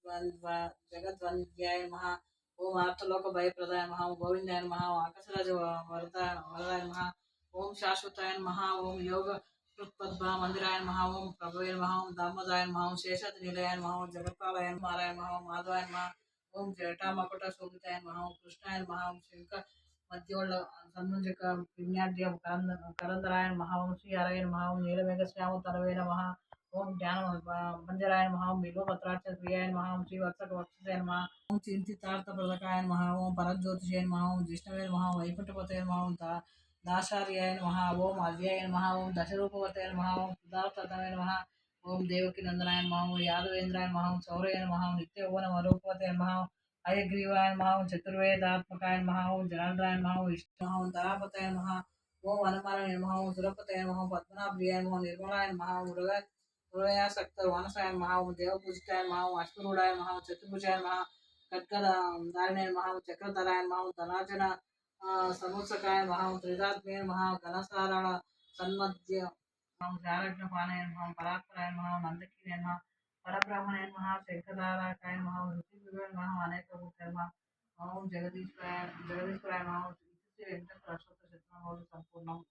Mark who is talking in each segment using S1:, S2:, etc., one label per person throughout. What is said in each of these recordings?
S1: जगद्वन्द्याय नमः। ओम आर्तलोक भयप्रदाय नमः। ओम गोविंदाय नमः। ओम आकाशराज वरदाय नमः। ओम शाश्वताय नमः। ओम योग कृत्पद्मा मंदिराय नमः। ओम प्रभवे नमः। ओम दामोदाय नमः। ओम शेषाद्रि निलयाय नमः। ओम जगत्पालाय नमः। ओम माधवाय नमः। ओम जटामकुट शोभिताय नमः। ओम कृष्णाय नमः। ओम शंकर मध्योळ सन्मुंजक विज्ञाद्य करंदराय नमः। ओम श्री हरये नमः। ओम नीलमेघ श्याम तनवे नमः। ओम ज्ञान मंजराय नमः। ओम बिल्वपत्रार्च प्रियाय नमः। ओम श्री वत्सक वक्षसे नमः। ओम चिंतितार्थप्रदकाय नमः। ओम परज्योतिषे नमः। ओम जिष्णवे नमः। ओम वैकुंठपतये नमः। ओम दाशार्याय नमः। ओम अव्ययाय नमः। ओम दशरूपवतये नमः। ओम सुधार्थतमे नमः। ओम देवकी नंदनाय नमः। ओम यादवेन्द्राय नमः। ओम सौरये नमः। ओम नित्ययौवन रूपवते नमः। हयग्रीवाय नमः। ओम चतुर्वेदात्मकाय नमः। ओम जनार्दनाय नमः। ओम विष्णु ओम धरापतये नमः। ओम हनुमानाय नमः। ओम सुरपतये नमः। ओम पद्मनाभप्रियाय नमः। निर्मलाय नमः। ओम मृगयासक्त वानसाय नमः। ओम देवपूजिताय नमः। ओम अश्वरूढाय नमः। ओम चतुर्भुजाय नमः। खड्गधारिणे नमः। ओम चक्रधराय नमः। ओम धनार्जन समुत्सकाय नमः। ओम त्रिदात्मे नमः। घनसारण सन्मध्य ओम जारज्ञपानाय नमः। ओम परात्पराय नमः। ओम नंदकीय नमः। परब्रह्मणे नमः। शंखधारकाय नमः। ओम ऋषिभुवे नमः। अनेकभूताय नमः। ओम जगदीश्वराय नमः। ओम इति वेंकटेश्वर अष्टोत्तर शतनाम संपूर्णम्।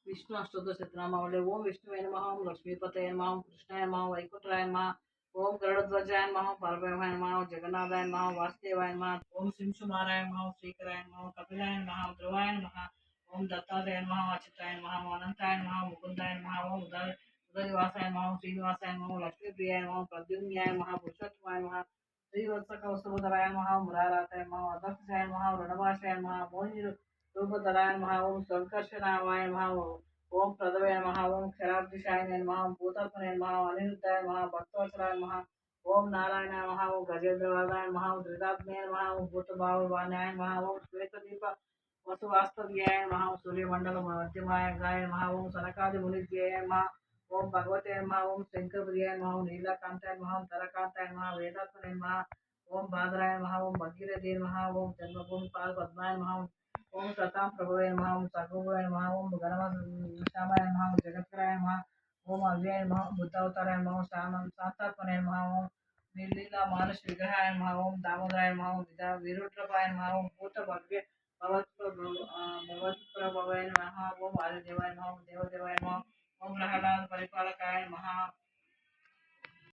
S1: विष्णु अष्टोत्तर शतनामावली। ओम विष्णुवे नमः। ओम लक्ष्मीपतये नमः। ओम कृष्णाय नमः। ओम वैकुंठराय नमः। ओम गरुड़ध्वजाय नमः। ओम परब्रह्मणे नमः। ओम जगन्नाथाय नमः। ओम वासुदेवाय नमः। ओम शिंशुमाराय नमः। ओम श्रीकराय नमः। ओम कपिलाय नमः। ओम ध्रुवाय नमः। ओम दत्तात्रेय नमः। ओम अच्युताय नमः। ओम अनंताय नमः। ओम मुकुंदाय नमः। ओम उदयवासाय नमः। ओम श्रीनिवासाय नमः। ओम लक्ष्मीप्रियाय नमः। ओम प्रद्युम्नाय नमः। पुरुषोत्तमाय नमः। श्रीवत्सकवस्तुधराय नमः। ओम मुराराताय नमः। ओम अदक्षाय नमः। ओम ऋणभाषाय नमः। मोहिनी रूपधराय नमः। ओम संकर्षणाय नमः। ओम प्रदवे नमः। ओम क्षराब्दिशाय नमः। ओम भूतात्मने नमः। ओम अनिरुद्धाय नमः। भक्तवत्सलाय नमः। ओम नारायणाय नमः। ओम गजेंद्रवादाय नमः। ओम धृतात्मने नमः। ओम भूतभाववान्याय नमः। ओम श्वेतदीप वसुवास्तव्याय नमः। ओम सूर्यमंडल मध्यमाय गाय नमः। ओम सनकादि मुनिज्ञाय नमः। ओम भगवते नमः। ओम शंकरप्रियाय नमः। ओम नीलकांताय नमः। ओम तरकांताय नमः। वेदात्मने नमः। ओम बादराय नमः। ओम भगीरथी नमः। ओम जन्मभूमि पाद पद्माय नमः। ओम सतां प्रभवे नमः। ओम सर्वभुवे नमः। ओम गणवशामाय नमः। ओम जगत्कराय नमः। ओम अव्ययाय नमः। ओम बुद्धावताराय नमः। ओम शांतात्मने नमः। ओम लीला मानुष विग्रहाय नमः। ओम दामोदराय नमः। ओम विरुद्रपाय नमः। ओम भूत भव्य भवत्प्रभवे नमः। ओम वायुदेवाय नमः। ओम देवदेवाय नमः। ओम प्रहलाद परिपालकाय नमः।